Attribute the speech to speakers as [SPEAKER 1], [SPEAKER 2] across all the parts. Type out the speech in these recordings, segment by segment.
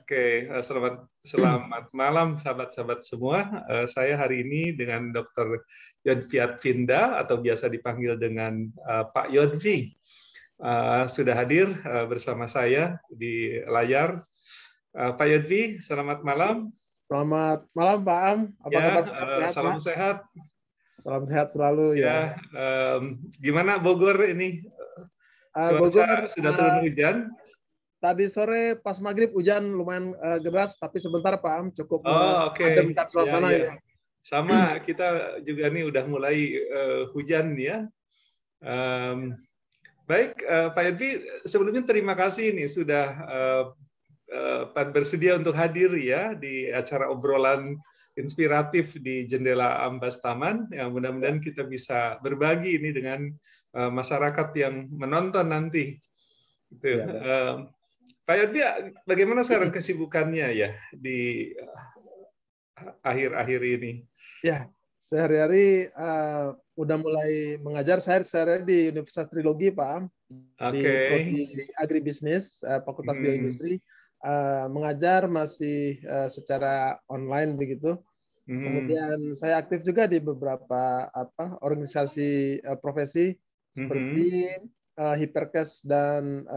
[SPEAKER 1] Oke, selamat malam sahabat-sahabat semua. Saya hari ini dengan Dr. Yodviat Finda atau biasa dipanggil dengan Pak Yodvi. Sudah hadir bersama saya di layar. Pak Yodvi, selamat malam.
[SPEAKER 2] Selamat malam Pak Am. Apa
[SPEAKER 1] Ya,
[SPEAKER 2] kabar Pak? Sehat,
[SPEAKER 1] salam
[SPEAKER 2] Pak?
[SPEAKER 1] sehat.
[SPEAKER 2] Salam sehat selalu ya.
[SPEAKER 1] Gimana Bogor ini?
[SPEAKER 2] Bogor
[SPEAKER 1] Cuaca sudah turun hujan?
[SPEAKER 2] tadi sore pas maghrib hujan lumayan deras, tapi sebentar Pak Am cukup
[SPEAKER 1] Oh, oke.
[SPEAKER 2] mengademkan
[SPEAKER 1] Ya,
[SPEAKER 2] suasana
[SPEAKER 1] ya.
[SPEAKER 2] ya.
[SPEAKER 1] Sama, kita juga nih udah mulai hujan ya. Baik, Pak Yodvi, sebelumnya terima kasih nih sudah bersedia untuk hadir ya di acara obrolan inspiratif di Jendela Ambas Taman. Yang mudah-mudahan kita bisa berbagi ini dengan masyarakat yang menonton nanti. Gitu. Pak Yodvi, bagaimana sekarang kesibukannya ya di akhir-akhir ini?
[SPEAKER 2] Ya, sehari-hari udah mulai mengajar. Saya sehari di Universitas Trilogi Pak Am, di Prodi Agribisnis, Fakultas Bioindustri. Mengajar masih secara online begitu. Kemudian saya aktif juga di beberapa organisasi profesi seperti Hiperkes dan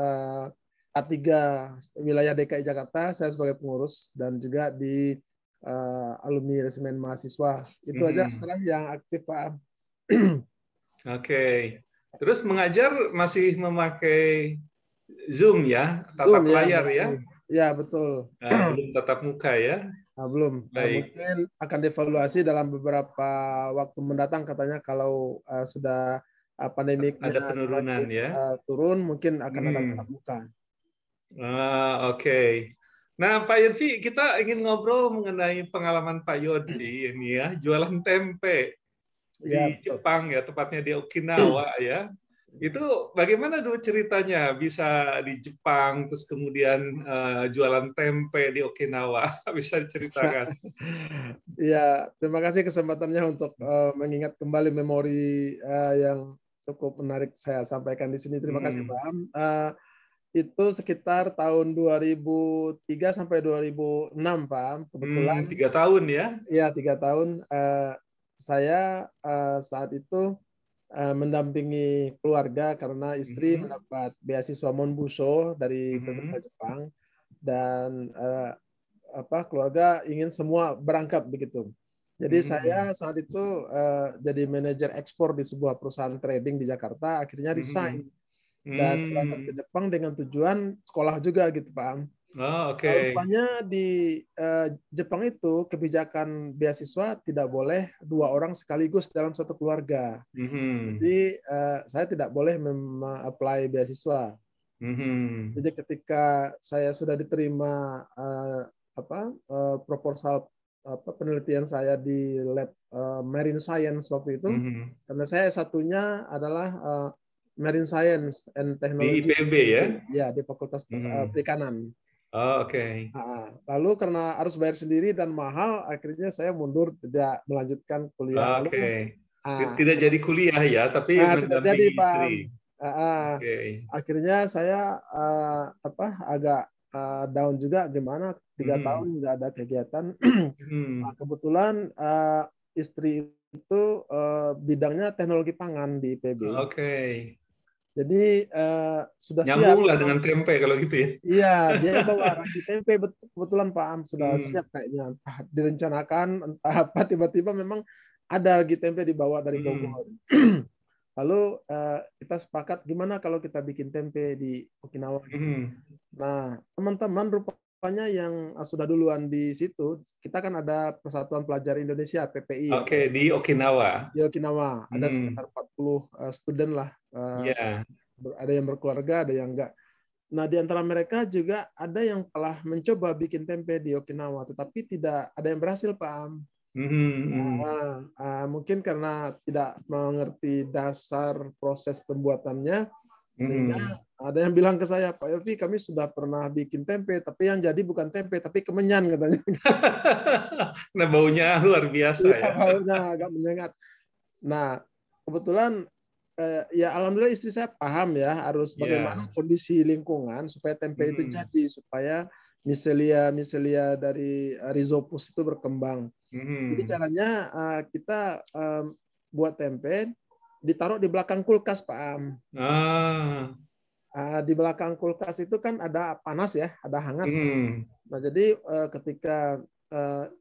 [SPEAKER 2] A3 wilayah DKI Jakarta. Saya sebagai pengurus dan juga di alumni resimen mahasiswa. Itu aja sekarang yang aktif Pak.
[SPEAKER 1] Oke. Terus mengajar masih memakai Zoom ya, tatap
[SPEAKER 2] Zoom,
[SPEAKER 1] layar ya?
[SPEAKER 2] Ya, betul.
[SPEAKER 1] Belum tatap muka ya?
[SPEAKER 2] Belum. Mungkin akan dievaluasi dalam beberapa waktu mendatang katanya kalau sudah pandemiknya
[SPEAKER 1] ada penurunan
[SPEAKER 2] semakin
[SPEAKER 1] ya?
[SPEAKER 2] turun, mungkin akan ada tatap muka.
[SPEAKER 1] Oke. Nah, Pak Yodvi, kita ingin ngobrol mengenai pengalaman Pak Yodvi ini ya, jualan tempe di Jepang ya, tepatnya di Okinawa ya. Itu bagaimana dulu ceritanya bisa di Jepang terus kemudian jualan tempe di Okinawa? Bisa diceritakan?
[SPEAKER 2] Ya, terima kasih kesempatannya untuk mengingat kembali memori yang cukup menarik saya sampaikan di sini. Terima kasih Pak Am. Itu sekitar tahun 2003 sampai 2006 Pak Am. Kebetulan
[SPEAKER 1] 3 tahun ya?
[SPEAKER 2] Iya, 3 tahun. Saya saat itu mendampingi keluarga karena istri mendapat beasiswa Monbuso dari pemerintah Jepang dan keluarga ingin semua berangkat begitu. Jadi saya saat itu jadi manajer ekspor di sebuah perusahaan trading di Jakarta, akhirnya resign dan berangkat ke Jepang dengan tujuan sekolah juga gitu Pak. Rupanya di Jepang itu kebijakan beasiswa tidak boleh 2 orang sekaligus dalam satu keluarga. Jadi saya tidak boleh apply beasiswa. Jadi ketika saya sudah diterima proposal penelitian saya di lab Marine Science waktu itu, karena saya satunya adalah Marine Science and Technology
[SPEAKER 1] di IPB ya?
[SPEAKER 2] Ya, di Fakultas Perikanan. Lalu karena harus bayar sendiri dan mahal, akhirnya saya mundur tidak melanjutkan kuliah.
[SPEAKER 1] Tidak jadi kuliah ya, tapi mendampingi istri.
[SPEAKER 2] Akhirnya saya agak down juga, gimana 3 tahun nggak ada kegiatan. Kebetulan istri itu bidangnya teknologi pangan di IPB. Jadi sudah
[SPEAKER 1] nyambung
[SPEAKER 2] siap.
[SPEAKER 1] lah dengan tempe kalau gitu ya.
[SPEAKER 2] Iya, dia bawa ragi tempe, kebetulan Pak Am sudah siap kayaknya. Entah direncanakan, entah apa, tiba-tiba memang ada ragi tempe dibawa dari Bogor. Lalu kita sepakat gimana kalau kita bikin tempe di Okinawa. Nah, teman-teman rupanya yang sudah duluan di situ, kita kan ada Persatuan Pelajar Indonesia PPI.
[SPEAKER 1] Di Okinawa.
[SPEAKER 2] Di Okinawa ada sekitar 40 student lah. Ada yang berkeluarga, ada yang enggak. Nah, di antara mereka juga ada yang telah mencoba bikin tempe di Okinawa, tetapi tidak ada yang berhasil, Pak Am. Mungkin karena tidak mengerti dasar proses pembuatannya, sehingga ada yang bilang ke saya, Pak Yodvi, kami sudah pernah bikin tempe, tapi yang jadi bukan tempe, tapi kemenyan katanya.
[SPEAKER 1] Nah, baunya luar biasa ya.
[SPEAKER 2] Baunya agak menyengat. Nah, kebetulan ya alhamdulillah istri saya paham ya harus bagaimana kondisi lingkungan supaya tempe itu jadi, supaya miselia dari Rhizopus itu berkembang. Jadi caranya kita buat tempe, ditaruh di belakang kulkas, Pak Am. Di belakang kulkas itu kan ada panas ya, ada hangat. Nah, jadi ketika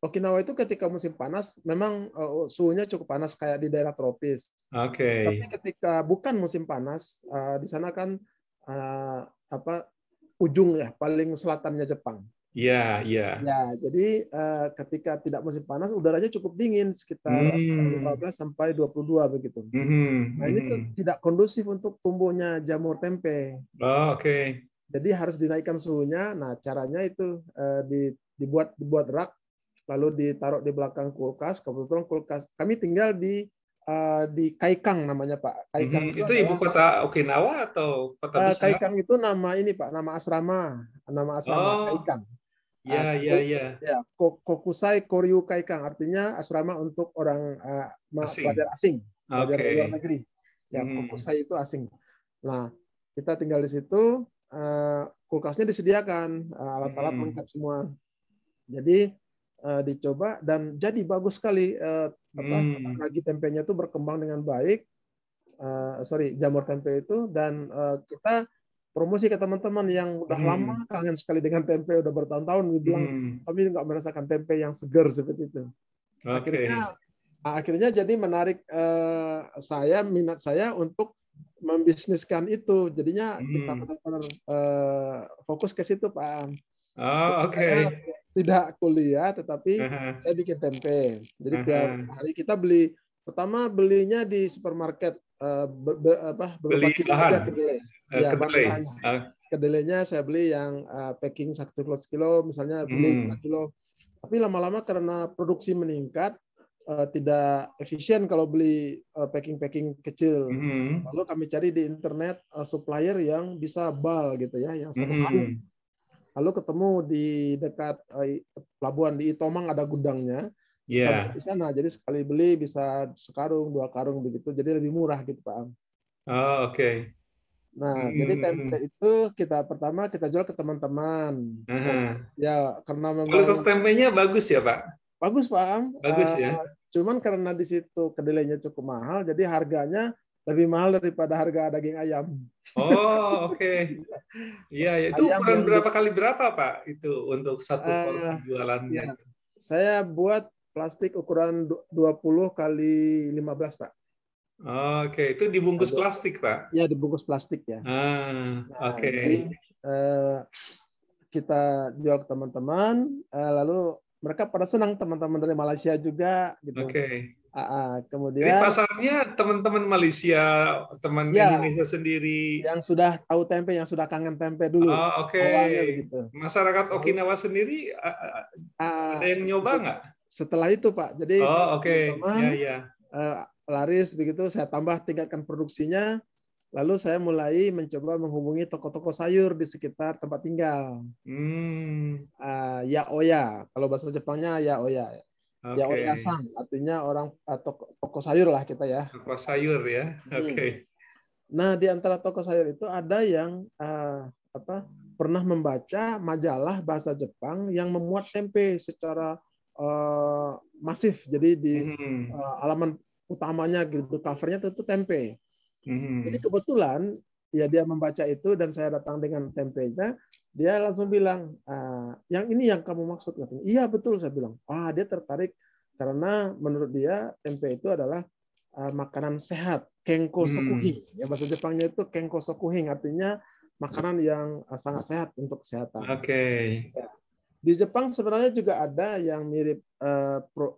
[SPEAKER 2] Okinawa itu ketika musim panas memang suhunya cukup panas kayak di daerah tropis. Tapi ketika bukan musim panas, di sana kan ujung ya, paling selatannya Jepang.
[SPEAKER 1] Iya, iya.
[SPEAKER 2] Ya, jadi ketika tidak musim panas, udaranya cukup dingin, sekitar 15 sampai 22 begitu. Nah, ini tuh tidak kondusif untuk tumbuhnya jamur tempe. Jadi harus dinaikkan suhunya. Nah, caranya itu dibuat rak, lalu ditaruh di belakang kulkas. Kebetulan kulkas kami tinggal di Kaikang namanya, Pak. Kaikang
[SPEAKER 1] itu ibu kota Okinawa atau kota besar?
[SPEAKER 2] Kaikang itu nama ini, Pak, nama asrama Kaikang.
[SPEAKER 1] Ya.
[SPEAKER 2] Kokusai Koryu Kaikang, artinya asrama untuk orang pelajar asing, pelajar luar negeri. Ya, Kokusai itu asing. Nah, kita tinggal di situ, kulkasnya disediakan, alat-alat lengkap semua. Jadi dicoba dan jadi bagus sekali. Ragi tempenya itu berkembang dengan baik. Jamur tempe itu, dan kita promosi ke teman-teman yang udah lama kangen sekali dengan tempe, udah bertahun-tahun bilang kami nggak merasakan tempe yang segar seperti itu. Akhirnya jadi menarik minat saya untuk membisniskan itu. Jadinya kita benar-benar fokus ke situ, Pak. Saya tidak kuliah, tetapi saya bikin tempe. Jadi tiap hari kita belinya di supermarket, berupa kilo aja kedelai. Ya, kedelainya saya beli yang packing 1 kilo, misalnya beli 5 kilo. Tapi lama-lama karena produksi meningkat, tidak efisien kalau beli packing kecil. Lalu kami cari di internet supplier yang bisa bal gitu ya, yang 1 karung. Lalu ketemu di dekat pelabuhan di Itomang ada gudangnya. Kita di sana, jadi sekali beli bisa 1 karung, 2 karung begitu, jadi lebih murah gitu, Pak Am. Nah, jadi tempe itu pertama kita jual ke teman-teman. Ya, karena memang
[SPEAKER 1] kualitas tempenya bagus ya, Pak?
[SPEAKER 2] Bagus, Pak Am.
[SPEAKER 1] Bagus ya.
[SPEAKER 2] Cuman karena di situ kedelainya cukup mahal, jadi harganya lebih mahal daripada harga daging ayam.
[SPEAKER 1] Iya, itu ukuran berapa kali berapa, Pak? Itu untuk 1 porsi jualannya.
[SPEAKER 2] Saya buat plastik ukuran 20 kali 15, Pak.
[SPEAKER 1] Itu dibungkus plastik, Pak?
[SPEAKER 2] Ya, dibungkus plastik ya. Jadi kita jual ke teman-teman, lalu mereka pada senang, teman-teman dari Malaysia juga gitu. Kemudian
[SPEAKER 1] jadi pasarnya teman-teman Malaysia, teman Indonesia sendiri
[SPEAKER 2] yang sudah tahu tempe, yang sudah kangen tempe dulu. Awalnya begitu.
[SPEAKER 1] Masyarakat Okinawa sendiri ada yang nyoba nggak?
[SPEAKER 2] Setelah itu, Pak. Jadi teman laris begitu, saya tambah tingkatkan produksinya. Lalu saya mulai mencoba menghubungi toko-toko sayur di sekitar tempat tinggal. Yaoya, kalau bahasa Jepangnya Yaoya. Yaoya-san, artinya orang toko sayur lah kita ya.
[SPEAKER 1] Toko sayur ya,
[SPEAKER 2] Nah, di antara toko sayur itu ada yang pernah membaca majalah bahasa Jepang yang memuat tempe secara masif. Jadi di halaman utamanya gitu, covernya itu tempe. Jadi kebetulan ya dia membaca itu dan saya datang dengan tempenya, dia langsung bilang, yang ini yang kamu maksud? Iya betul, saya bilang. Dia tertarik karena menurut dia tempe itu adalah makanan sehat, kenko sokuhing. Ya, bahasa Jepangnya itu kenko sokuhing, artinya makanan yang sangat sehat untuk kesehatan. Ya. Di Jepang sebenarnya juga ada yang mirip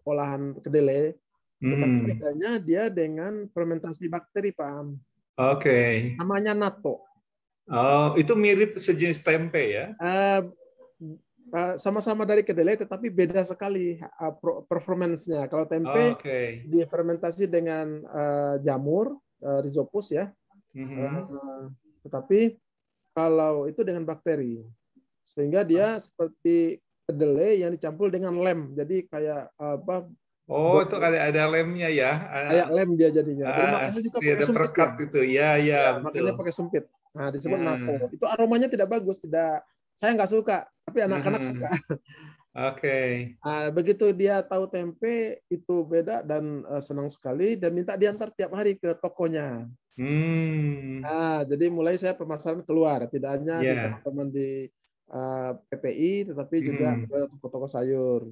[SPEAKER 2] olahan kedelai. Tetapi bedanya dia dengan fermentasi bakteri, Pak. Namanya natto.
[SPEAKER 1] Itu mirip sejenis tempe ya?
[SPEAKER 2] Sama-sama dari kedelai, tetapi beda sekali performance-nya. Kalau tempe difermentasi dengan jamur, Rhizopus ya. Tetapi kalau itu dengan bakteri. Sehingga dia seperti kedelai yang dicampur dengan lem. Jadi kayak
[SPEAKER 1] itu ada lemnya ya.
[SPEAKER 2] Kayak lem dia jadinya. Jadi makanya juga pakai sumpit.
[SPEAKER 1] Perekat itu. Ya,
[SPEAKER 2] makanya pakai sumpit. Nah, disebut natto. Itu aromanya tidak bagus, tidak saya nggak suka, tapi anak-anak suka.
[SPEAKER 1] Oke.
[SPEAKER 2] Begitu dia tahu tempe itu beda dan senang sekali dan minta diantar tiap hari ke tokonya. Jadi mulai saya pemasaran keluar, tidak hanya di teman-teman di PPI, tetapi juga ke toko-toko sayur.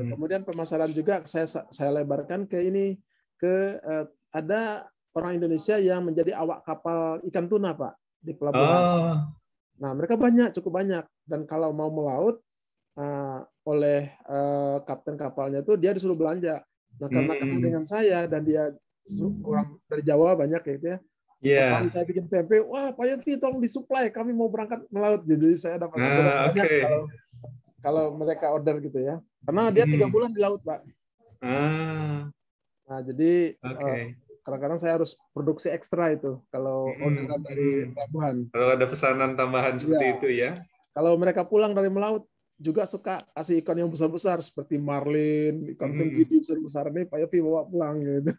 [SPEAKER 2] Kemudian pemasaran juga saya lebarkan ke ini, ada orang Indonesia yang menjadi awak kapal ikan tuna, Pak, di pelabuhan. Nah, mereka cukup banyak, dan kalau mau melaut oleh kapten kapalnya itu dia disuruh belanja. Nah, karena kenal dengan saya dan dia orang dari Jawa banyak gitu ya. Kali saya bikin tempe, wah Pak Yenti tolong disuplai, kami mau berangkat melaut. Jadi saya dapat orderan banyak kalau mereka order gitu ya. Karena dia 3 bulan di laut, Pak. Nah, jadi kadang-kadang saya harus produksi ekstra itu kalau orderan dari pelabuhan.
[SPEAKER 1] Kalau ada pesanan tambahan seperti itu ya.
[SPEAKER 2] Kalau mereka pulang dari melaut juga suka kasih ikan yang besar-besar seperti marlin, ikan tenggiri besar-besar ini Pak Yofi bawa pulang gitu.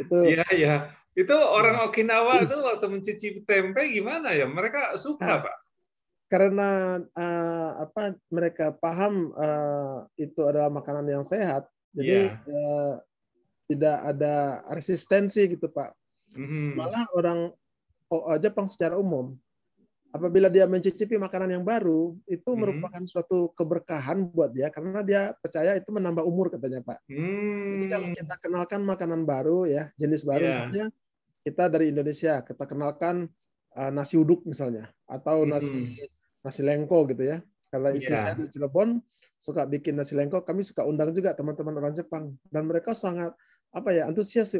[SPEAKER 1] Iya. Itu orang Okinawa itu waktu mencicipi tempe gimana ya? Mereka suka, Pak?
[SPEAKER 2] Karena mereka paham itu adalah makanan yang sehat, jadi tidak ada resistensi gitu, Pak. Malah orang Jepang secara umum, apabila dia mencicipi makanan yang baru, itu merupakan suatu keberkahan buat dia, karena dia percaya itu menambah umur katanya, Pak. Jadi kalau kita kenalkan makanan baru ya, jenis baru, misalnya kita dari Indonesia, kita kenalkan nasi uduk misalnya, atau nasi lengko gitu ya. Kalau istri saya di Cirebon suka bikin nasi lengko, kami suka undang juga teman-teman orang Jepang, dan mereka sangat antusias.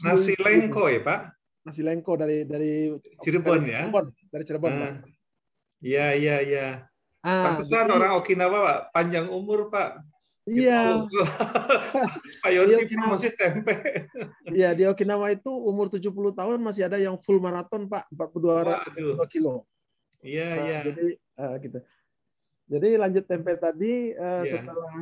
[SPEAKER 1] Nasi lengko ya, Pak?
[SPEAKER 2] Nasi lengko dari
[SPEAKER 1] Cirebon ya?
[SPEAKER 2] Dari Cirebon, Pak.
[SPEAKER 1] Iya. Pantesan orang Okinawa, Pak, panjang umur, Pak.
[SPEAKER 2] Iya.
[SPEAKER 1] Pak Yonti promosi tempe.
[SPEAKER 2] Iya, di Okinawa itu umur 70 tahun masih ada yang full maraton, Pak, 42 kilo.
[SPEAKER 1] Iya.
[SPEAKER 2] Jadi gitu. Jadi lanjut tempe tadi, setelah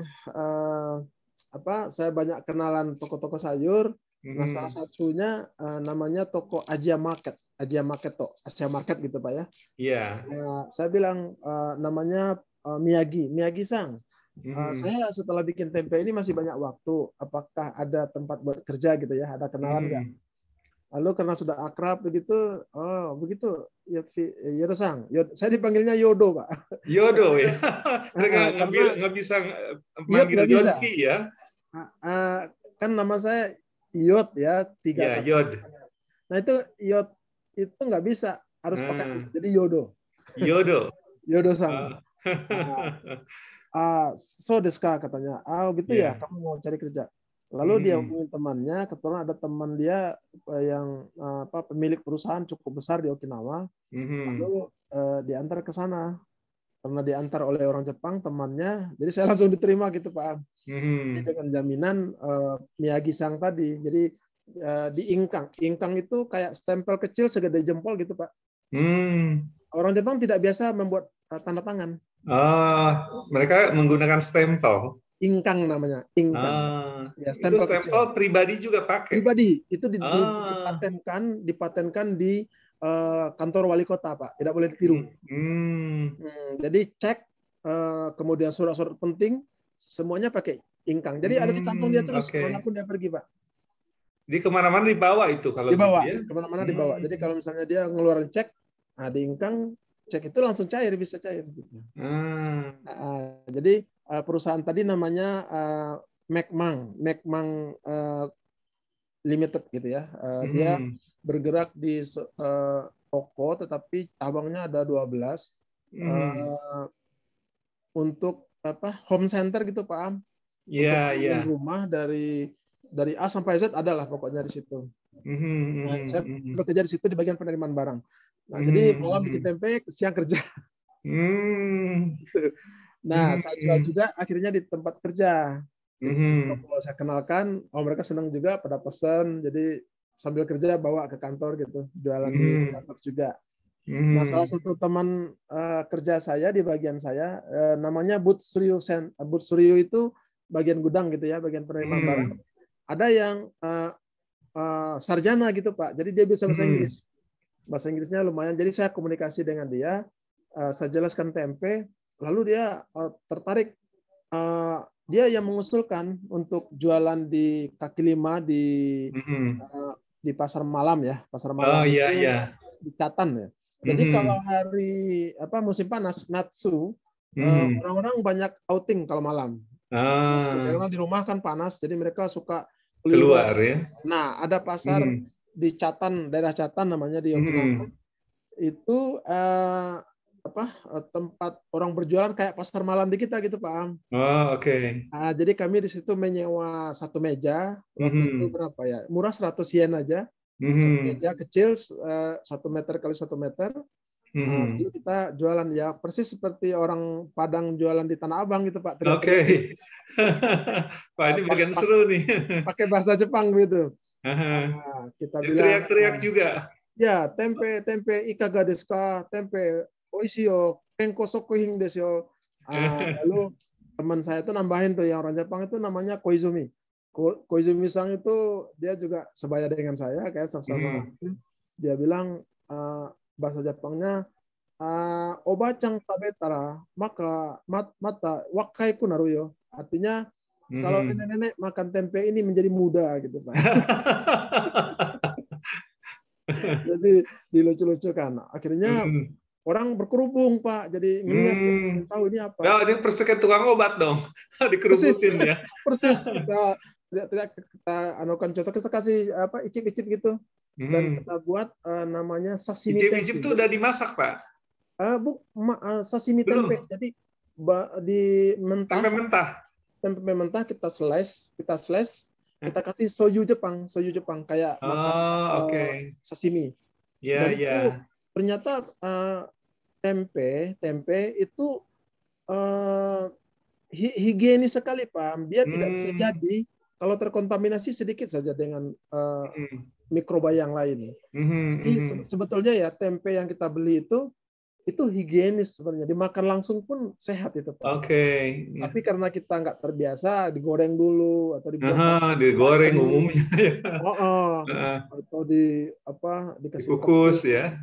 [SPEAKER 2] saya banyak kenalan toko-toko sayur. Nah, salah satunya namanya toko Asia Market Asia Market gitu, Pak ya.
[SPEAKER 1] Iya.
[SPEAKER 2] Saya bilang namanya Miyagi-san. Saya setelah bikin tempe ini masih banyak waktu. Apakah ada tempat buat kerja gitu ya? Ada kenalan nggak? Lalu karena sudah akrab begitu, Yodo-san. Saya dipanggilnya Yodo, Pak.
[SPEAKER 1] Yodo ya. Mereka nggak bisa manggil Yonki ya.
[SPEAKER 2] Kan nama saya Yod ya, 3 kata.
[SPEAKER 1] Yod.
[SPEAKER 2] Nah itu Yod itu nggak bisa, harus pakai jadi Yodo. Yodo-san. So deska katanya. Gitu ya, kamu mau cari kerja. Lalu dia hubungin temannya, kebetulan ada teman dia yang pemilik perusahaan cukup besar di Okinawa. Lalu diantar ke sana. Karena diantar oleh orang Jepang temannya, jadi saya langsung diterima gitu, Pak. Dengan jaminan Miyagi-san tadi. Jadi di ingkang itu kayak stempel kecil segede jempol gitu, Pak. Orang Jepang tidak biasa membuat tanda tangan.
[SPEAKER 1] Mereka menggunakan stempel.
[SPEAKER 2] Ingkang namanya, ingkang.
[SPEAKER 1] Ya, stempel kecil. Pribadi juga pakai.
[SPEAKER 2] Pribadi itu dipatenkan di kantor wali kota, Pak. Tidak boleh ditiru. Jadi cek, kemudian surat-surat penting semuanya pakai ingkang. Jadi ada di kantong dia terus kemanapun dia pergi, Pak.
[SPEAKER 1] Di kemana-mana dibawa itu kalau
[SPEAKER 2] dibawa,
[SPEAKER 1] gitu ya?
[SPEAKER 2] Kemana-mana dibawa. Jadi kalau misalnya dia ngeluarin cek, di ingkang cek itu langsung cair, bisa cair. Jadi perusahaan tadi namanya Mekmang Limited gitu ya. Dia bergerak di toko, tetapi cabangnya ada 12. Untuk home center gitu, Pak Am. Untuk rumah dari A sampai Z adalah pokoknya di situ. Saya bekerja di situ di bagian penerimaan barang. Nah, jadi malam bikin tempe, siang kerja. Nah, saya jual juga akhirnya di tempat kerja. Kalau saya kenalkan, mereka senang juga pada pesan. Jadi sambil kerja bawa ke kantor gitu, jualan di kantor juga. Nah, salah satu teman kerja saya di bagian saya, namanya Butsuryu. Butsuryu itu bagian gudang gitu ya, bagian penerimaan barang. Ada yang sarjana gitu, Pak. Jadi dia bisa bahasa Inggris. bahasa Inggrisnya lumayan. Jadi saya komunikasi dengan dia, saya jelaskan tempe, lalu dia tertarik. Dia yang mengusulkan untuk jualan di kaki lima di pasar malam ya, pasar
[SPEAKER 1] Oh
[SPEAKER 2] malam
[SPEAKER 1] iya
[SPEAKER 2] itu
[SPEAKER 1] iya.
[SPEAKER 2] di Catan ya. Jadi kalau hari musim panas Natsu, orang-orang banyak outing kalau malam. Karena di rumah kan panas, jadi mereka suka
[SPEAKER 1] Keluar
[SPEAKER 2] keluar.
[SPEAKER 1] ya.
[SPEAKER 2] Nah, ada pasar di Catan, daerah Catan namanya di Okinawa. Itu tempat orang berjualan kayak pasar malam di kita gitu, Pak Am.
[SPEAKER 1] Oh, oke.
[SPEAKER 2] Nah, jadi kami di situ menyewa satu meja, waktu itu berapa ya? Murah 100 yen aja. Satu meja kecil 1 meter kali 1 meter. Lalu kita jualan ya persis seperti orang Padang jualan di Tanah Abang gitu, Pak.
[SPEAKER 1] Oke. Wah, ini bagian seru nih.
[SPEAKER 2] Pakai bahasa Jepang gitu. Kita bilang
[SPEAKER 1] teriak-teriak juga.
[SPEAKER 2] ya, tempe ikaga desu ka, tempe oishi yo, kenko sokuhin desu yo. Lalu teman saya itu nambahin tuh yang orang Jepang itu namanya Koizumi. Koizumi-san itu dia juga sebaya dengan saya, kayak sama-sama. Dia bilang bahasa Jepangnya obacang tabetara maka mata wakai ku naru yo. Artinya kalau nenek-nenek makan tempe ini menjadi muda gitu, Pak. Jadi dilucu-lucukan. Akhirnya orang berkerubung, Pak. Jadi ngelihat tahu ini apa.
[SPEAKER 1] Nah, ini persis tukang obat dong. Dikerubutin ya.
[SPEAKER 2] Persis kita anukan contoh, kita kasih icip-icip gitu. Dan kita buat namanya sashimi tempe.
[SPEAKER 1] Icip-icip itu udah dimasak, Pak?
[SPEAKER 2] Sashimi tempe. Jadi di mentah. Tempe mentah kita slice, kita kasih soyu Jepang kayak makan sashimi. Dan itu ternyata tempe itu higienis sekali, Pak. Dia tidak bisa jadi kalau terkontaminasi sedikit saja dengan mikroba yang lain. Jadi sebetulnya ya tempe yang kita beli itu higienis sebenarnya, dimakan langsung pun sehat itu, Pak. Tapi karena kita nggak terbiasa digoreng dulu atau dibuat
[SPEAKER 1] digoreng umumnya
[SPEAKER 2] atau dikasih
[SPEAKER 1] dikukus ya.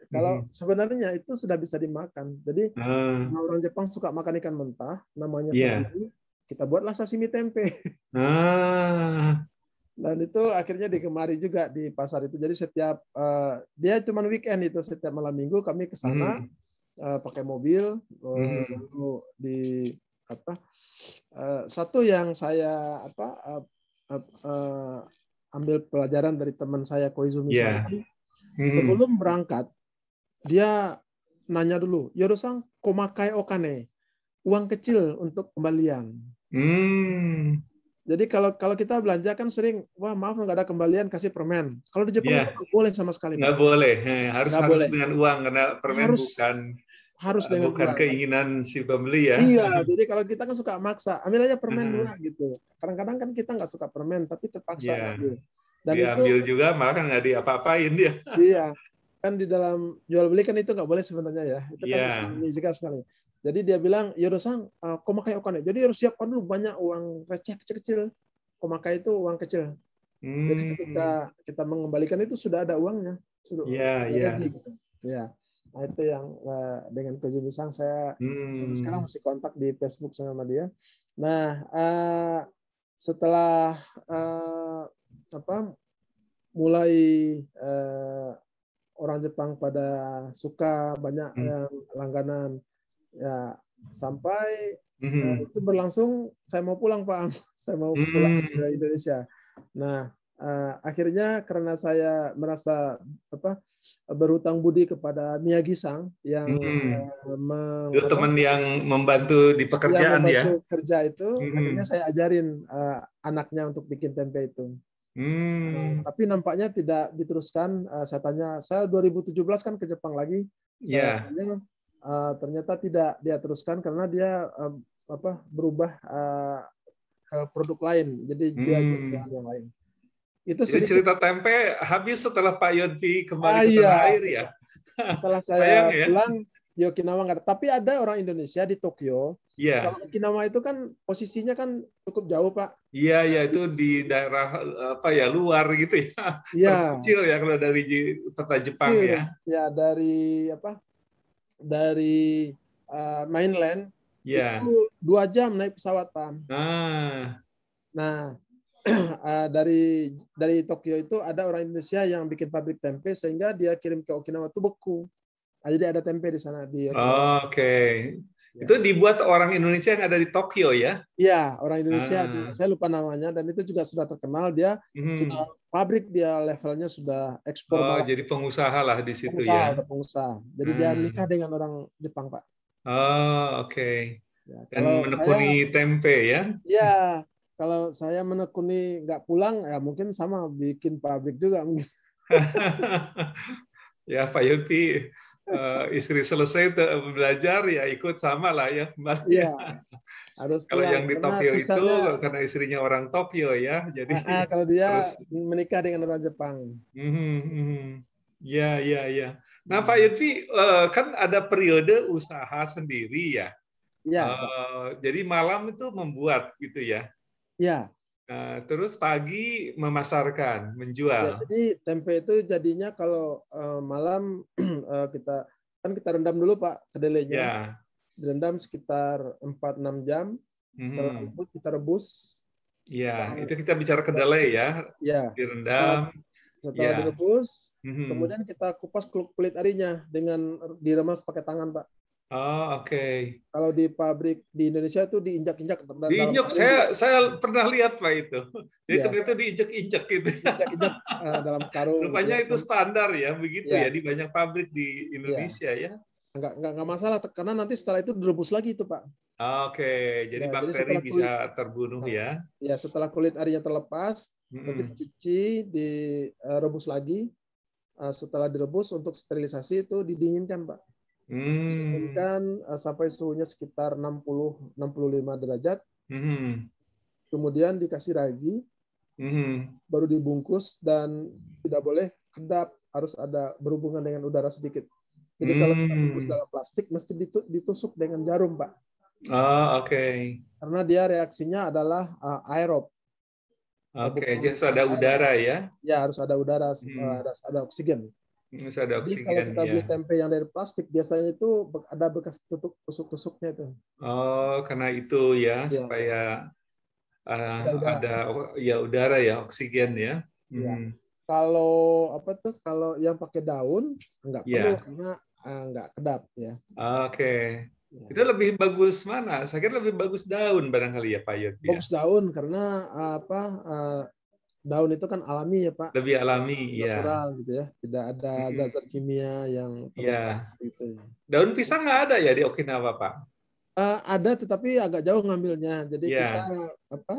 [SPEAKER 2] Kalau sebenarnya itu sudah bisa dimakan. Jadi orang Jepang suka makan ikan mentah, namanya sashimi. Kita buatlah sashimi tempe. Dan itu akhirnya digemari juga di pasar itu. Jadi setiap dia cuma weekend itu, setiap malam minggu kami ke sana pakai mobil. Lalu di satu yang saya ambil pelajaran dari teman saya Koizumi San. Sebelum berangkat dia nanya dulu, Yoro-san, komakai okane, uang kecil untuk kembalian. Jadi kalau kita belanja kan sering, wah maaf nggak ada kembalian, kasih permen. Kalau di Jepang itu nggak boleh sama sekali.
[SPEAKER 1] Nggak boleh, harus dengan uang karena permen bukan keinginan si pembeli ya.
[SPEAKER 2] Iya, jadi kalau kita kan suka maksa, ambil aja permen 2 gitu. Kadang-kadang kan kita nggak suka permen, tapi terpaksa ambil. Dan
[SPEAKER 1] diambil itu juga malah nggak diapa-apain dia.
[SPEAKER 2] Iya, kan di dalam jual beli kan itu nggak boleh sebenarnya ya. Itu kan juga sekali. Jadi dia bilang, Yoro-san, komakai okane. Jadi harus siapkan dulu banyak uang receh kecil-kecil. Komakai itu uang kecil. Jadi ketika kita mengembalikan itu sudah ada uangnya. Gitu. Ya. Nah, itu yang dengan Koizumi-san saya sampai sekarang masih kontak di Facebook sama dia. Nah, setelah mulai orang Jepang pada suka, banyak yang langganan. Ya, sampai itu berlangsung, saya mau pulang, Pak. Saya mau pulang ke Indonesia. Nah, akhirnya karena saya merasa berhutang budi kepada Miyagi-san yang
[SPEAKER 1] teman yang membantu di pekerjaan
[SPEAKER 2] kerja itu, akhirnya saya ajarin anaknya untuk bikin tempe itu. Tapi nampaknya tidak diteruskan. Saya tanya, saya 2017 kan ke Jepang lagi. Saya tanya, ternyata tidak dia teruskan karena dia berubah ke produk lain. Jadi dia jualan yang lain. Itu
[SPEAKER 1] jadi cerita tempe habis setelah Pak Yodi kembali ke tanah air ya.
[SPEAKER 2] Setelah saya pulang, Di Okinawa nggak ada. Tapi ada orang Indonesia di Tokyo.
[SPEAKER 1] Iya.
[SPEAKER 2] Kalau Okinawa itu kan posisinya kan cukup jauh, Pak.
[SPEAKER 1] Iya, ya itu di daerah apa ya luar gitu ya,
[SPEAKER 2] Iya,
[SPEAKER 1] terpencil ya kalau dari peta Jepang
[SPEAKER 2] kecil.
[SPEAKER 1] ya.
[SPEAKER 2] Ya dari apa? Dari mainland
[SPEAKER 1] Iya.
[SPEAKER 2] itu 2 jam naik pesawat, Pak.
[SPEAKER 1] Ah,
[SPEAKER 2] Nah, dari Tokyo itu ada orang Indonesia yang bikin pabrik tempe sehingga dia kirim ke Okinawa itu beku. Nah, jadi ada tempe di sana di Okinawa.
[SPEAKER 1] oke. Itu
[SPEAKER 2] Ya.
[SPEAKER 1] dibuat orang Indonesia yang ada di Tokyo ya.
[SPEAKER 2] Iya, orang Indonesia
[SPEAKER 1] Ah,
[SPEAKER 2] saya lupa namanya dan itu juga sudah terkenal. Dia sudah
[SPEAKER 1] hmm.
[SPEAKER 2] pabrik, dia levelnya sudah ekspor
[SPEAKER 1] Oh,
[SPEAKER 2] malah
[SPEAKER 1] jadi pengusaha lah di situ
[SPEAKER 2] pengusaha,
[SPEAKER 1] ya.
[SPEAKER 2] udah pengusaha. Jadi dia menikah
[SPEAKER 1] Hmm.
[SPEAKER 2] dengan orang Jepang, Pak.
[SPEAKER 1] Oh, oke.
[SPEAKER 2] Ya,
[SPEAKER 1] Dan
[SPEAKER 2] kalau
[SPEAKER 1] menekuni
[SPEAKER 2] saya
[SPEAKER 1] tempe ya.
[SPEAKER 2] ya kalau saya menekuni nggak pulang ya mungkin sama bikin pabrik juga mungkin.
[SPEAKER 1] Ya, Pak Yopi, istri selesai belajar ya ikut sama lah ya
[SPEAKER 2] Iya,
[SPEAKER 1] kembali.
[SPEAKER 2] harus
[SPEAKER 1] Kalau
[SPEAKER 2] pulang
[SPEAKER 1] yang di
[SPEAKER 2] karena
[SPEAKER 1] Tokyo itu
[SPEAKER 2] visanya
[SPEAKER 1] karena istrinya orang Tokyo ya, jadi
[SPEAKER 2] kalau dia
[SPEAKER 1] harus.
[SPEAKER 2] menikah dengan orang Jepang.
[SPEAKER 1] Mhm, mhm. Ya, ya, ya. Nah, Pak
[SPEAKER 2] Hmm.
[SPEAKER 1] Yudvi, kan ada periode usaha sendiri ya.
[SPEAKER 2] Ya, Pak.
[SPEAKER 1] Jadi malam itu membuat gitu ya.
[SPEAKER 2] Ya,
[SPEAKER 1] Terus pagi memasarkan,
[SPEAKER 2] ya.
[SPEAKER 1] menjual.
[SPEAKER 2] Jadi tempe itu jadinya kalau malam kita rendam dulu, Pak, kedelainya.
[SPEAKER 1] Ya.
[SPEAKER 2] Direndam sekitar 4-6 jam. Setelah
[SPEAKER 1] Mhm.
[SPEAKER 2] lembut kita rebus.
[SPEAKER 1] Ya,
[SPEAKER 2] Setelah,
[SPEAKER 1] itu kita bicara
[SPEAKER 2] setelah
[SPEAKER 1] kedelai ya,
[SPEAKER 2] ya, setelah
[SPEAKER 1] direndam.
[SPEAKER 2] setelah
[SPEAKER 1] Ya.
[SPEAKER 2] direbus,
[SPEAKER 1] Mhm.
[SPEAKER 2] kemudian kita kupas kulit arinya dengan diremas pakai tangan, Pak.
[SPEAKER 1] Oh, oke.
[SPEAKER 2] Kalau di pabrik di Indonesia itu diinjak-injak dalam
[SPEAKER 1] Diinjek,
[SPEAKER 2] karung.
[SPEAKER 1] saya pernah lihat Pak itu. Jadi
[SPEAKER 2] Ya,
[SPEAKER 1] ternyata diinjek-injek gitu.
[SPEAKER 2] diinjak-injak dalam karung gitu
[SPEAKER 1] Rupanya
[SPEAKER 2] ya.
[SPEAKER 1] itu standar ya, begitu ya
[SPEAKER 2] Ya,
[SPEAKER 1] di banyak pabrik di
[SPEAKER 2] ya.
[SPEAKER 1] Indonesia ya.
[SPEAKER 2] Nggak masalah karena nanti setelah itu direbus lagi itu, Pak.
[SPEAKER 1] Oke, jadi
[SPEAKER 2] Ya, jadi
[SPEAKER 1] bakteri
[SPEAKER 2] setelah
[SPEAKER 1] bisa
[SPEAKER 2] kulit
[SPEAKER 1] terbunuh
[SPEAKER 2] nah,
[SPEAKER 1] ya.
[SPEAKER 2] ya setelah kulit arinya terlepas, nanti
[SPEAKER 1] Mm-mm.
[SPEAKER 2] dicuci, direbus lagi. Setelah direbus untuk sterilisasi itu didinginkan, Pak.
[SPEAKER 1] Hmm.
[SPEAKER 2] Didinginkan sampai suhunya sekitar 60-65 derajat.
[SPEAKER 1] Mhm.
[SPEAKER 2] Kemudian dikasih ragi,
[SPEAKER 1] Mhm.
[SPEAKER 2] baru dibungkus dan tidak boleh kedap, harus ada berhubungan dengan udara sedikit. Jadi kalau kita bungkus
[SPEAKER 1] Hmm.
[SPEAKER 2] dalam plastik mesti ditusuk dengan jarum, Pak.
[SPEAKER 1] Oh, oke.
[SPEAKER 2] Karena dia reaksinya adalah aerob,
[SPEAKER 1] Oke,
[SPEAKER 2] bukan
[SPEAKER 1] jadi harus ada
[SPEAKER 2] air.
[SPEAKER 1] udara ya.
[SPEAKER 2] Ya harus ada udara,
[SPEAKER 1] Hmm.
[SPEAKER 2] ada oksigen.
[SPEAKER 1] Harus ada
[SPEAKER 2] Jadi kalau
[SPEAKER 1] oksigen
[SPEAKER 2] kita
[SPEAKER 1] ya.
[SPEAKER 2] beli tempe yang dari plastik, biasanya itu ada bekas tusuk-tusuknya itu.
[SPEAKER 1] Oh, karena itu ya
[SPEAKER 2] Ya,
[SPEAKER 1] supaya
[SPEAKER 2] ada udara.
[SPEAKER 1] ada ya udara ya, oksigen ya.
[SPEAKER 2] Ya.
[SPEAKER 1] Mhm.
[SPEAKER 2] Kalau apa tuh? Kalau yang pakai daun nggak perlu
[SPEAKER 1] Ya.
[SPEAKER 2] karena nggak kedap ya.
[SPEAKER 1] Oke.
[SPEAKER 2] Ya.
[SPEAKER 1] Itu lebih bagus mana? Saya kira lebih bagus daun barangkali ya Pak Yud ya.
[SPEAKER 2] Bagus daun karena apa? Daun itu kan alami ya, Pak,
[SPEAKER 1] Lebih alami ya.
[SPEAKER 2] natural gitu ya. Tidak ada
[SPEAKER 1] Mhm.
[SPEAKER 2] zat-zat kimia yang terlepas
[SPEAKER 1] Ya.
[SPEAKER 2] gitu ya.
[SPEAKER 1] Daun pisang nggak ada ya di Okinawa Pak?
[SPEAKER 2] Ada tetapi agak jauh ngambilnya. Jadi kita
[SPEAKER 1] Ya.
[SPEAKER 2] apa?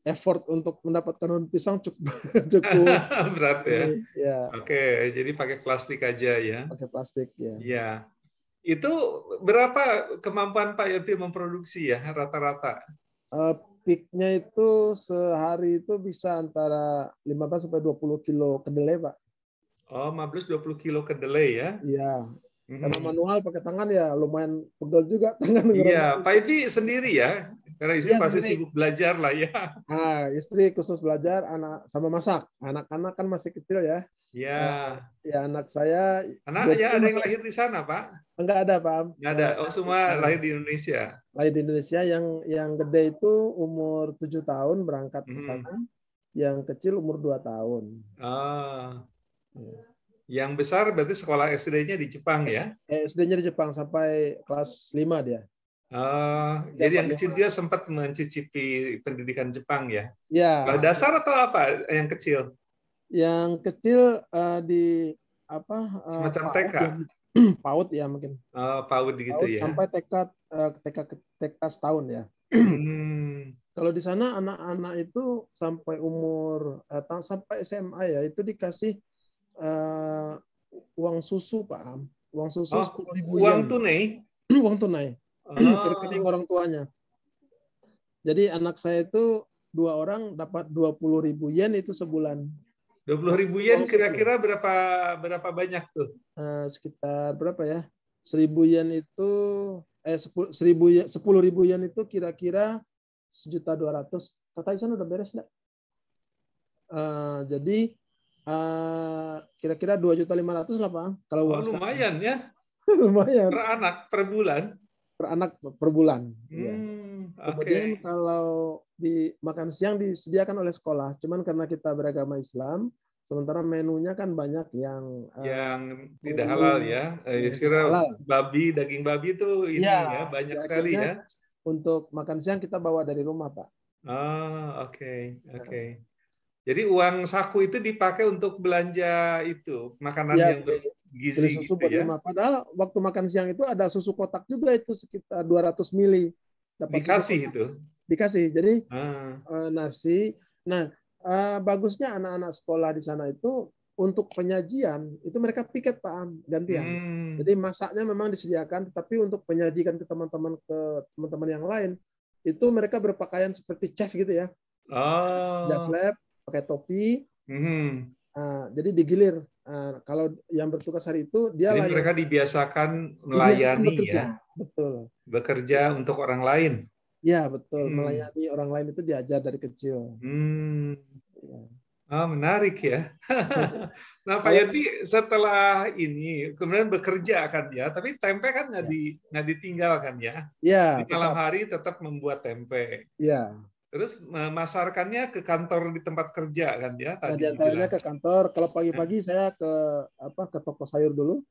[SPEAKER 2] Effort untuk mendapatkan daun pisang cukup cukup
[SPEAKER 1] Berat ya.
[SPEAKER 2] ini ya
[SPEAKER 1] Oke, jadi pakai plastik aja ya.
[SPEAKER 2] pakai plastik ya.
[SPEAKER 1] Ya. Itu berapa kemampuan Pak Yopi memproduksi ya rata-rata?
[SPEAKER 2] Peaknya itu sehari itu bisa antara 15 sampai 20 kilo kedelai, Pak.
[SPEAKER 1] Oh, 15-20 kilo kedelai ya.
[SPEAKER 2] Iya. Karena
[SPEAKER 1] Mhm.
[SPEAKER 2] manual pakai tangan ya lumayan pegel juga tangan
[SPEAKER 1] Iya,
[SPEAKER 2] ngeremes
[SPEAKER 1] Pak
[SPEAKER 2] itu.
[SPEAKER 1] Yopi sendiri ya. Karena istri
[SPEAKER 2] Iya
[SPEAKER 1] pasti
[SPEAKER 2] sendiri.
[SPEAKER 1] sibuk belajar lah ya.
[SPEAKER 2] Istri khusus belajar, anak sama masak. Anak-anak kan masih kecil ya.
[SPEAKER 1] Ya.
[SPEAKER 2] Ya anak saya
[SPEAKER 1] Anak ya
[SPEAKER 2] 20
[SPEAKER 1] ada yang
[SPEAKER 2] masih
[SPEAKER 1] lahir di sana, Pak?
[SPEAKER 2] enggak ada, Pak.
[SPEAKER 1] Nggak ada. Oh, semua lahir di Indonesia.
[SPEAKER 2] Lahir di Indonesia, yang gede itu umur 7 tahun berangkat ke
[SPEAKER 1] Mhm.
[SPEAKER 2] sana, yang kecil umur 2 tahun.
[SPEAKER 1] Oh.
[SPEAKER 2] Ya.
[SPEAKER 1] Yang besar berarti sekolah SD-nya di Jepang ya?
[SPEAKER 2] SD-nya di Jepang sampai kelas 5 dia.
[SPEAKER 1] Oh,
[SPEAKER 2] 3,
[SPEAKER 1] jadi
[SPEAKER 2] 4,
[SPEAKER 1] yang kecil
[SPEAKER 2] 5.
[SPEAKER 1] dia sempat mencicipi pendidikan Jepang ya? Sekolah
[SPEAKER 2] Ya,
[SPEAKER 1] dasar atau apa yang kecil?
[SPEAKER 2] yang kecil di apa
[SPEAKER 1] Semacam
[SPEAKER 2] PAUD
[SPEAKER 1] TK?
[SPEAKER 2] ya, PAUD ya mungkin.
[SPEAKER 1] Oh, PAUD gitu
[SPEAKER 2] PAUD
[SPEAKER 1] ya?
[SPEAKER 2] sampai TK setahun ya.
[SPEAKER 1] Hmm.
[SPEAKER 2] Kalau di sana anak-anak itu sampai umur sampai SMA ya itu dikasih uang susu, Pak. Uang susu
[SPEAKER 1] Oh,
[SPEAKER 2] 10.000
[SPEAKER 1] uang
[SPEAKER 2] yen.
[SPEAKER 1] tunai?
[SPEAKER 2] Uang tunai. Ke rekening
[SPEAKER 1] Oh,
[SPEAKER 2] orang tuanya. Jadi anak saya itu 2 orang dapat 20.000 yen itu sebulan.
[SPEAKER 1] 20.000 yen kira-kira berapa banyak tuh?
[SPEAKER 2] Sekitar berapa ya? 1.000 yen itu 10.000 yen itu kira-kira 1.200.000. Kakak Isan udah beres nggak? Jadi kira-kira 2.500.000 lah Pak. Kalau uang
[SPEAKER 1] lumayan ya.
[SPEAKER 2] Lumayan.
[SPEAKER 1] Per anak per bulan.
[SPEAKER 2] Per anak per bulan. Ya.
[SPEAKER 1] Okay.
[SPEAKER 2] Kemudian kalau di makan siang disediakan oleh sekolah, cuman karena kita beragama Islam, sementara menunya kan banyak yang
[SPEAKER 1] tidak halal ya. Babi, daging babi itu ini ya banyak sekali ya.
[SPEAKER 2] Untuk makan siang kita bawa dari rumah, Pak.
[SPEAKER 1] Oke. Jadi uang saku itu dipakai untuk belanja itu makanan yang bergizi
[SPEAKER 2] susu
[SPEAKER 1] gitu ya.
[SPEAKER 2] Padahal waktu makan siang itu ada susu kotak juga itu sekitar 200 mili.
[SPEAKER 1] Dikasih itu.
[SPEAKER 2] Dikasih. Jadi nasi. Nah, bagusnya anak-anak sekolah di sana itu untuk penyajian itu mereka piket Pak gantian. Jadi masaknya memang disediakan, tapi untuk penyajikan ke teman-teman yang lain itu mereka berpakaian seperti chef gitu ya. Jas lab, pakai topi. Jadi digilir. Kalau yang bertugas hari itu dia
[SPEAKER 1] jadi mereka dibiasakan melayani ya.
[SPEAKER 2] Betul.
[SPEAKER 1] Bekerja untuk orang lain.
[SPEAKER 2] Ya, betul. Melayani orang lain itu diajar dari kecil.
[SPEAKER 1] Menarik ya. Nah, Pak Yodi setelah ini kemudian bekerja kan ya, tapi tempe kan nggak ditinggalkan ya.
[SPEAKER 2] Ya.
[SPEAKER 1] Di malam hari tetap membuat tempe.
[SPEAKER 2] Ya.
[SPEAKER 1] Terus memasarkannya ke kantor di tempat kerja kan ya tadi.
[SPEAKER 2] Diantaranya ke kantor. Kalau pagi-pagi saya ke toko sayur dulu.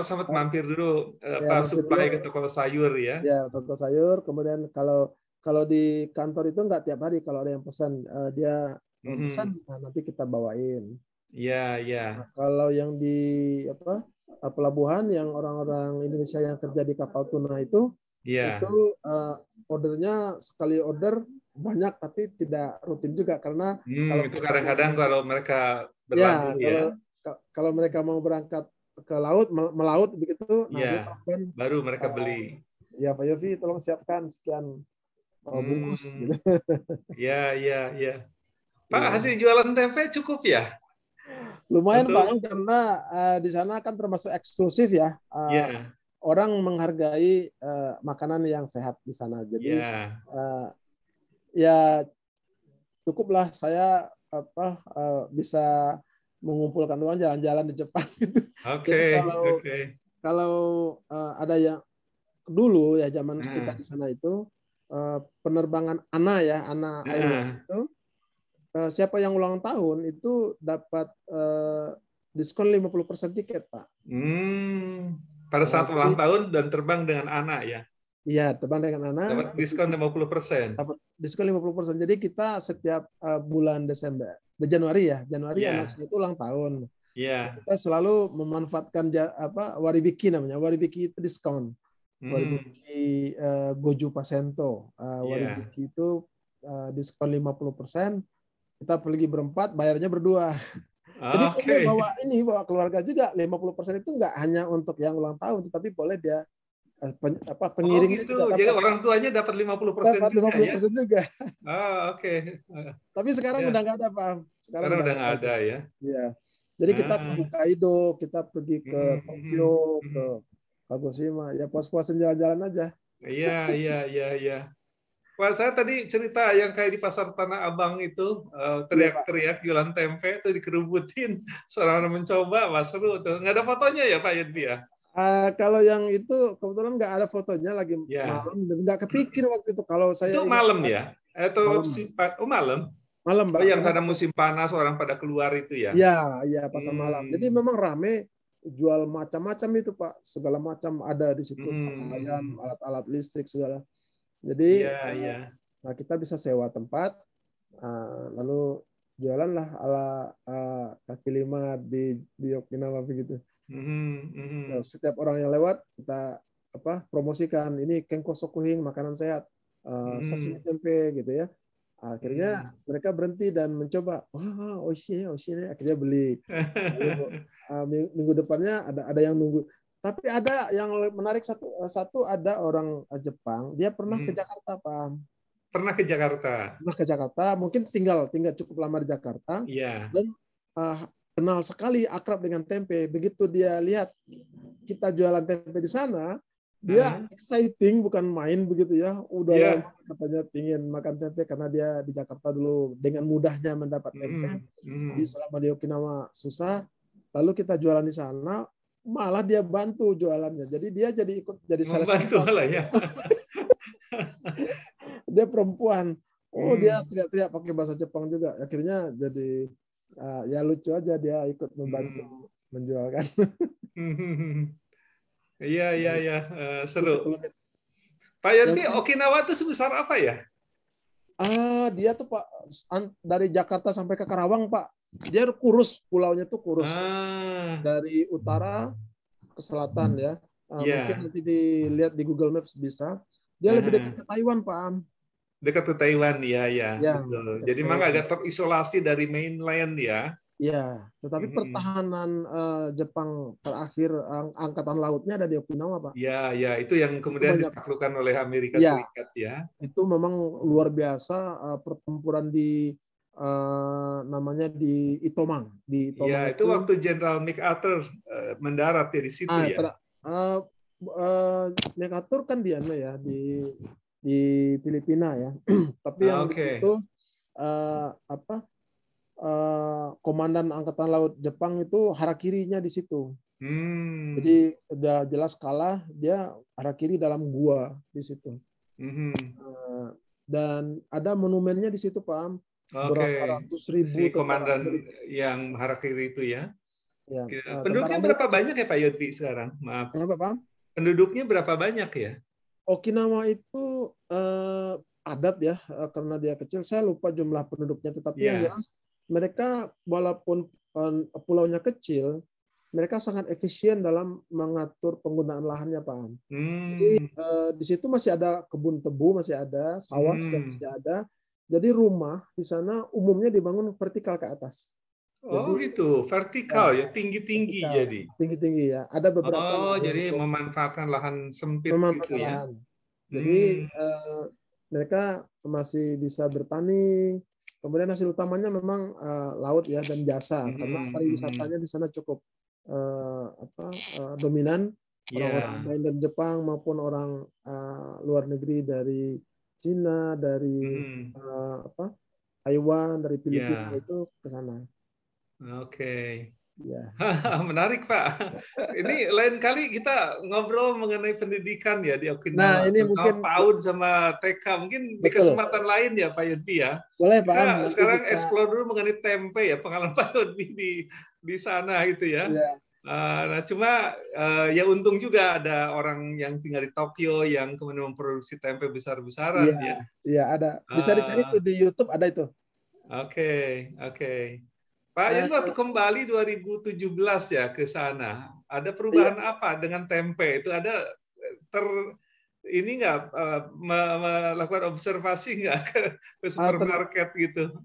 [SPEAKER 1] Sempat mampir dulu supply ke toko sayur ya.
[SPEAKER 2] Ya, toko sayur. Kemudian kalau di kantor itu nggak tiap hari, kalau ada yang pesan dia pesan nanti kita bawain.
[SPEAKER 1] Iya.
[SPEAKER 2] Nah, kalau yang di pelabuhan yang orang-orang Indonesia yang kerja di kapal tuna itu ordernya sekali order banyak tapi tidak rutin juga karena
[SPEAKER 1] itu kadang-kadang kalau mereka berlabuh
[SPEAKER 2] kalau mereka mau berangkat ke laut melaut begitu dia telepon
[SPEAKER 1] baru mereka beli.
[SPEAKER 2] Ya Pak Yofi tolong siapkan sekian bungkus gitu.
[SPEAKER 1] Iya. Pak, hasil jualan tempe cukup ya?
[SPEAKER 2] Lumayan Pak, karena di sana kan termasuk eksklusif ya. Orang menghargai makanan yang sehat di sana. Jadi ya cukuplah saya bisa mengumpulkan uang jalan-jalan di Jepang gitu. Jadi kalau ada yang dulu ya zaman kita di sana itu penerbangan ANA Airways itu siapa yang ulang tahun itu dapat diskon 50% tiket, Pak.
[SPEAKER 1] Pada saat ulang tahun dan terbang dengan ANA ya?
[SPEAKER 2] Iya, terbang dengan ANA.
[SPEAKER 1] Dapat diskon 50%.
[SPEAKER 2] Dapat diskon 50%. Jadi kita setiap bulan Januari anak saya itu ulang tahun. Kita selalu memanfaatkan waribiki namanya. Waribiki itu diskon. Waribiki Goju Pasento. Waribiki itu diskon 50%. Kita pergi berempat, bayarnya berdua. Jadi boleh bawa keluarga juga. 50% itu nggak hanya untuk yang ulang tahun, tetapi boleh dia pengiringnya
[SPEAKER 1] gitu. Jadi orang tuanya dapat 50%
[SPEAKER 2] juga. Tapi sekarang udah nggak ada, Pak.
[SPEAKER 1] Sekarang udah nggak ada ya.
[SPEAKER 2] Iya. Jadi kita ke Hokkaido, kita pergi ke Tokyo, ke Kagoshima, ya puas-puasin jalan-jalan aja.
[SPEAKER 1] Iya. Wah, saya tadi cerita yang kayak di pasar Tanah Abang itu teriak-teriak jualan tempe itu dikerubutin, seorang mencoba, wah seru tuh. Nggak ada fotonya ya Pak Yudbi ya?
[SPEAKER 2] Kalau yang itu kebetulan nggak ada fotonya lagi malam, dan nggak kepikir waktu itu kalau saya.
[SPEAKER 1] Itu malam ya? Atau malam?
[SPEAKER 2] Malam, Mbak.
[SPEAKER 1] Yang karena musim panas orang pada keluar itu ya?
[SPEAKER 2] Iya pasar malam. Jadi memang rame, jual macam-macam itu Pak, segala macam ada di situ, pakaian, alat-alat listrik segala. Jadi nah kita bisa sewa tempat, lalu jualan lah ala kaki lima di Okinawa begitu. Setiap orang yang lewat kita promosikan ini Kenko Sokuhing makanan sehat, sashimi tempe gitu ya. Akhirnya mereka berhenti dan mencoba, oishi, akhirnya beli. Lalu, minggu depannya ada yang nunggu. Tapi ada yang menarik satu ada orang Jepang, dia pernah ke Jakarta, Pak.
[SPEAKER 1] Pernah ke Jakarta.
[SPEAKER 2] Mungkin tinggal cukup lama di Jakarta.
[SPEAKER 1] Iya.
[SPEAKER 2] Dan kenal sekali, akrab dengan tempe. Begitu dia lihat kita jualan tempe di sana, dia exciting, bukan main begitu ya. Udah lama katanya pingin makan tempe karena dia di Jakarta dulu dengan mudahnya mendapat tempe. Di selama di Okinawa susah. Lalu kita jualan di sana, malah dia bantu jualannya. Jadi dia jadi ikut jadi sales
[SPEAKER 1] membantu lah ya.
[SPEAKER 2] Dia perempuan. Oh, dia teriak-teriak pakai bahasa Jepang juga. Akhirnya jadi ya lucu aja dia ikut membantu menjualkan.
[SPEAKER 1] Iya, seru. Pak Yonvi, Okinawa itu sebesar apa ya?
[SPEAKER 2] Dia tuh Pak, dari Jakarta sampai ke Karawang Pak. Dia kurus, pulaunya tuh kurus. Dari utara ke selatan ya. Mungkin nanti dilihat di Google Maps bisa. Dia lebih dekat ke Taiwan Pak Am.
[SPEAKER 1] Dekat ke Taiwan, ya, betul. Jadi memang agak terisolasi dari mainland ya.
[SPEAKER 2] Iya, tetapi pertahanan Jepang terakhir angkatan lautnya ada di Okinawa, Pak.
[SPEAKER 1] Ya, itu yang kemudian ditaklukkan oleh Amerika Serikat ya.
[SPEAKER 2] Itu memang luar biasa pertempuran di namanya di Itomang.
[SPEAKER 1] Iya, itu waktu Jenderal MacArthur mendarat ya di situ ya.
[SPEAKER 2] MacArthur kan di Filipina ya. Tapi yang di situ komandan angkatan laut Jepang itu harakirinya di situ. Jadi udah jelas kalah, dia harakiri dalam gua di situ. Dan ada monumennya di situ, Pak. Berapa ratus ribu
[SPEAKER 1] si komandan yang harakiri itu ya. Penduduknya berapa banyak ya Pak Yodi sekarang? Maaf.
[SPEAKER 2] Kenapa, Pak?
[SPEAKER 1] Penduduknya berapa banyak ya?
[SPEAKER 2] Okinawa itu adat ya, karena dia kecil. Saya lupa jumlah penduduknya, tetapi yang jelas mereka walaupun pulaunya kecil, mereka sangat efisien dalam mengatur penggunaan lahannya, Pak. Jadi di situ masih ada kebun tebu, masih ada sawah juga masih ada. Jadi rumah di sana umumnya dibangun vertikal ke atas.
[SPEAKER 1] Gitu, vertikal ya, tinggi-tinggi jadi.
[SPEAKER 2] Tinggi-tinggi ya. Ada beberapa.
[SPEAKER 1] Jadi memanfaatkan lahan sempit gitu ya.
[SPEAKER 2] Jadi mereka masih bisa bertani. Kemudian hasil utamanya memang laut ya dan jasa, karena pariwisatanya di sana cukup dominan. Orang-orang mainland Jepang maupun orang luar negeri dari Cina, dari Taiwan, dari Filipina itu ke sana.
[SPEAKER 1] Ya. Menarik Pak. Ini lain kali kita ngobrol mengenai pendidikan ya di Okinawa.
[SPEAKER 2] Nah, ini mungkin
[SPEAKER 1] PAUD sama TK. Mungkin di kesempatan lain ya Pak Yudbi ya.
[SPEAKER 2] Boleh Pak.
[SPEAKER 1] Kita sekarang explore dulu mengenai tempe ya, pengalaman Pak Yudbi di sana gitu ya. Nah, cuma ya untung juga ada orang yang tinggal di Tokyo yang kemudian memproduksi tempe besar-besaran ya.
[SPEAKER 2] Iya, ada. Bisa dicari tuh di YouTube, ada itu.
[SPEAKER 1] Oke. Pak Yun waktu kembali 2017 ya ke sana, ada perubahan apa dengan tempe? Itu ada ini nggak melakukan observasi nggak ke supermarket gitu?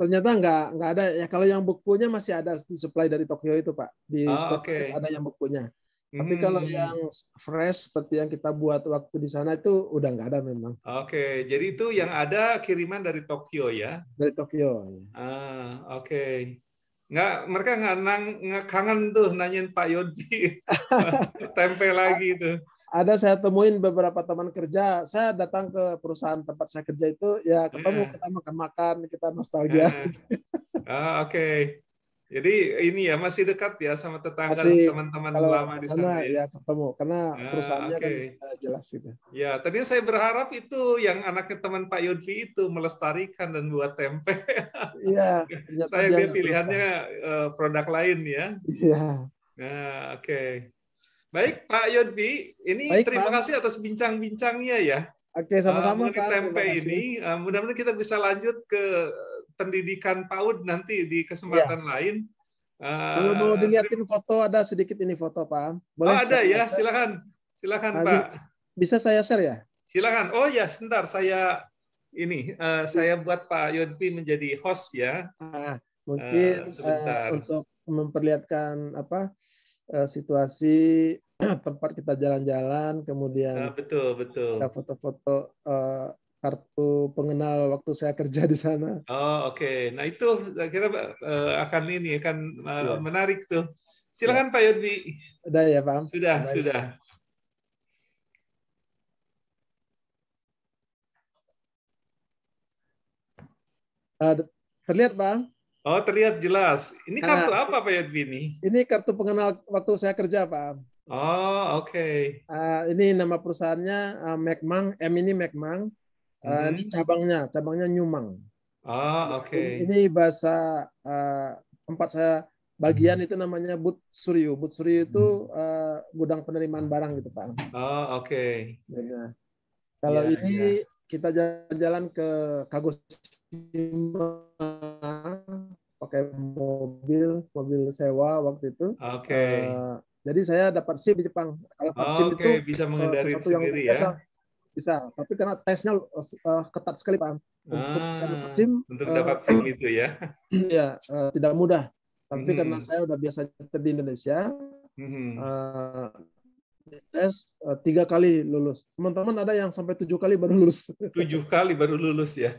[SPEAKER 2] Ternyata nggak ada ya. Kalau yang bukunya masih ada supply dari Tokyo itu Pak, di supermarket ada yang bukunya. Tapi kalau yang fresh seperti yang kita buat waktu di sana itu udah nggak ada memang.
[SPEAKER 1] Jadi itu yang ada kiriman dari Tokyo ya?
[SPEAKER 2] Dari Tokyo.
[SPEAKER 1] Mereka nggak kangen tuh nanyain Pak Yodi tempe lagi itu.
[SPEAKER 2] Ada, saya temuin beberapa teman kerja. Saya datang ke perusahaan tempat saya kerja itu, ya ketemu, kita makan-makan, kita nostalgia.
[SPEAKER 1] Jadi ini ya masih dekat ya sama tetangga teman-teman lama di sana
[SPEAKER 2] ya ketemu karena perusahaannya kan jelas gitu.
[SPEAKER 1] Ya, tadinya saya berharap itu yang anaknya teman Pak Yodvi itu melestarikan dan buat tempe.
[SPEAKER 2] Iya.
[SPEAKER 1] Saya lihat pilihannya produk lain ya.
[SPEAKER 2] Iya.
[SPEAKER 1] Nah, baik Pak Yodvi, ini terima kasih atas bincang-bincangnya ya.
[SPEAKER 2] Sama-sama Pak.
[SPEAKER 1] Tempe ini, mudah-mudahan kita bisa lanjut ke pendidikan PAUD nanti di kesempatan lain.
[SPEAKER 2] Kalau mau dilihatin foto, ada sedikit ini foto Pak.
[SPEAKER 1] Boleh ada ya, silakan Pak.
[SPEAKER 2] Bisa saya share ya?
[SPEAKER 1] Silakan. Oh ya, sebentar saya saya buat Pak Yodvi menjadi host ya.
[SPEAKER 2] Mungkin untuk memperlihatkan situasi tempat kita jalan-jalan, kemudian
[SPEAKER 1] betul
[SPEAKER 2] ada foto-foto kartu pengenal waktu saya kerja di sana.
[SPEAKER 1] Oh, oke. Nah, itu saya kira akan
[SPEAKER 2] Iya.
[SPEAKER 1] menarik tuh.
[SPEAKER 2] Ya.
[SPEAKER 1] Silakan Pak Yodwi.
[SPEAKER 2] Udah ya, Pak.
[SPEAKER 1] Sudah,
[SPEAKER 2] Baik.
[SPEAKER 1] sudah.
[SPEAKER 2] Terlihat, Pak?
[SPEAKER 1] Oh, terlihat jelas. Ini kartu
[SPEAKER 2] Nah,
[SPEAKER 1] apa Pak Yodwi ini?
[SPEAKER 2] ini kartu pengenal waktu saya kerja, Pak.
[SPEAKER 1] Oh, oke.
[SPEAKER 2] Ini nama perusahaannya Mekmang. M ini Mekmang. Ini cabangnya Nyumang.
[SPEAKER 1] Oh, oke.
[SPEAKER 2] Ini bahasa tempat saya bagian itu namanya But Suryo. But Suryo itu gudang penerimaan barang gitu, Pak.
[SPEAKER 1] Oh, oke.
[SPEAKER 2] Nah, kalau
[SPEAKER 1] Iya, iya.
[SPEAKER 2] ini kita jalan-jalan ke Kagoshima pakai mobil sewa waktu itu.
[SPEAKER 1] Oke.
[SPEAKER 2] Jadi saya dapat SIM di Jepang. Kalau dapat SIM
[SPEAKER 1] Oke,
[SPEAKER 2] itu
[SPEAKER 1] bisa mengendarin
[SPEAKER 2] sesuatu yang
[SPEAKER 1] sendiri
[SPEAKER 2] biasa
[SPEAKER 1] ya.
[SPEAKER 2] bisa. Tapi karena tesnya ketat sekali, Pak. Untuk saya dapat SIM,
[SPEAKER 1] Untuk dapat SIM itu ya.
[SPEAKER 2] ya tidak mudah. Tapi karena
[SPEAKER 1] Mhm.
[SPEAKER 2] saya udah biasa di Indonesia,
[SPEAKER 1] Mhm.
[SPEAKER 2] tes 3 kali lulus. Teman-teman ada yang sampai 7 kali baru lulus.
[SPEAKER 1] 7 kali baru lulus ya.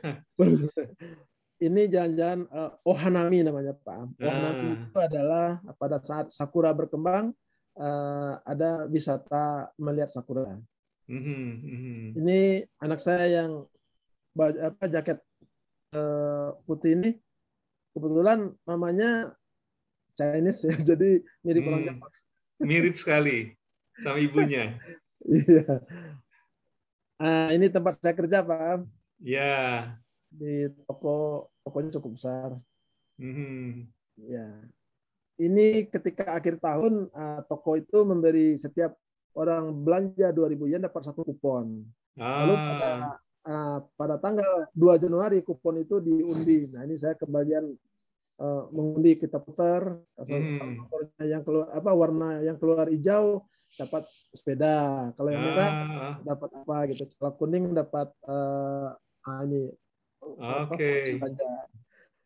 [SPEAKER 2] Ini jalan-jalan Ohanami namanya, Pak. Ohanami
[SPEAKER 1] Ah.
[SPEAKER 2] itu adalah pada saat sakura berkembang, ada wisata melihat sakura.
[SPEAKER 1] Mhm. Mhm.
[SPEAKER 2] Ini anak saya yang jaket putih ini kebetulan namanya Chinese ya, jadi mirip orang Jepang.
[SPEAKER 1] Mirip sekali sama ibunya.
[SPEAKER 2] Iya. Ini tempat saya kerja, Pak.
[SPEAKER 1] Ya.
[SPEAKER 2] Di tokonya cukup besar.
[SPEAKER 1] Mhm.
[SPEAKER 2] Ya. Ini ketika akhir tahun toko itu memberi setiap orang belanja 2.000 yen dapat 1 kupon. Lalu
[SPEAKER 1] Ah.
[SPEAKER 2] pada tanggal 2 Januari kupon itu diundi. Nah, ini saya kebagian mengundi, kita putar.
[SPEAKER 1] Mhm.
[SPEAKER 2] Yang keluar warna yang keluar hijau dapat sepeda. Kalau yang merah
[SPEAKER 1] Ah.
[SPEAKER 2] dapat apa gitu. Kalau kuning dapat ini voucher
[SPEAKER 1] Oke.
[SPEAKER 2] belanja.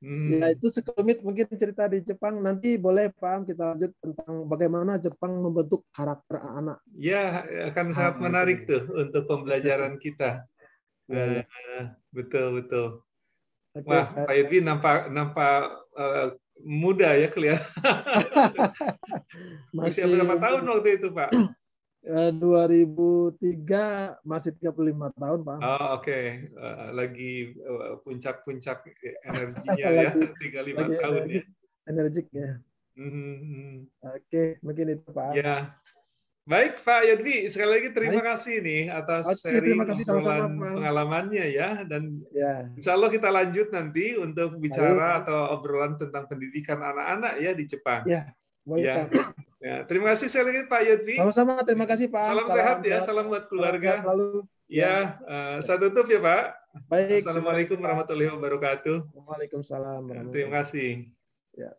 [SPEAKER 2] Ya,
[SPEAKER 1] Hmm.
[SPEAKER 2] itu sekelumit mungkin cerita di Jepang. Nanti boleh, Pak, kita lanjut tentang bagaimana Jepang membentuk karakter anak.
[SPEAKER 1] Ya, akan sangat
[SPEAKER 2] Itu.
[SPEAKER 1] menarik tuh untuk pembelajaran kita.
[SPEAKER 2] Ya, ya.
[SPEAKER 1] Betul, betul.
[SPEAKER 2] Oke,
[SPEAKER 1] Wah,
[SPEAKER 2] saya
[SPEAKER 1] Pak Yudwi nampak muda ya kelihatan. Usia
[SPEAKER 2] masih
[SPEAKER 1] berapa tahun
[SPEAKER 2] umur
[SPEAKER 1] waktu itu, Pak?
[SPEAKER 2] 2003 masih 35 tahun, Pak.
[SPEAKER 1] Oh, oke. Lagi puncak-puncak energinya ya,
[SPEAKER 2] Lagi
[SPEAKER 1] 35
[SPEAKER 2] lagi
[SPEAKER 1] tahun ya.
[SPEAKER 2] energik ya.
[SPEAKER 1] Mhm.
[SPEAKER 2] Oke, mungkin itu, Pak.
[SPEAKER 1] Ya, baik Pak Yudwi, sekali lagi terima
[SPEAKER 2] Baik.
[SPEAKER 1] kasih nih atas
[SPEAKER 2] Oke, terima
[SPEAKER 1] sharing
[SPEAKER 2] kasih sama-sama,
[SPEAKER 1] obrolan
[SPEAKER 2] Pak.
[SPEAKER 1] pengalamannya ya, dan
[SPEAKER 2] Ya,
[SPEAKER 1] insya Allah kita lanjut nanti untuk
[SPEAKER 2] baik.
[SPEAKER 1] bicara atau obrolan tentang pendidikan anak-anak ya di Jepang.
[SPEAKER 2] Ya, boleh,
[SPEAKER 1] Ya,
[SPEAKER 2] Pak.
[SPEAKER 1] ya. Terima kasih sekali lagi Pak Yudwi.
[SPEAKER 2] Sama-sama, terima kasih, Pak.
[SPEAKER 1] Salam sehat ya,
[SPEAKER 2] Salam,
[SPEAKER 1] salam buat
[SPEAKER 2] salam sehat
[SPEAKER 1] keluarga.
[SPEAKER 2] selalu. Ya.
[SPEAKER 1] Ya, saya tutup ya Pak.
[SPEAKER 2] Baik, terima
[SPEAKER 1] Assalamualaikum
[SPEAKER 2] kasih, Pak.
[SPEAKER 1] warahmatullahi wabarakatuh.
[SPEAKER 2] Waalaikumsalam
[SPEAKER 1] Terima
[SPEAKER 2] warahmatullahi wabarakatuh.
[SPEAKER 1] kasih.
[SPEAKER 2] Ya.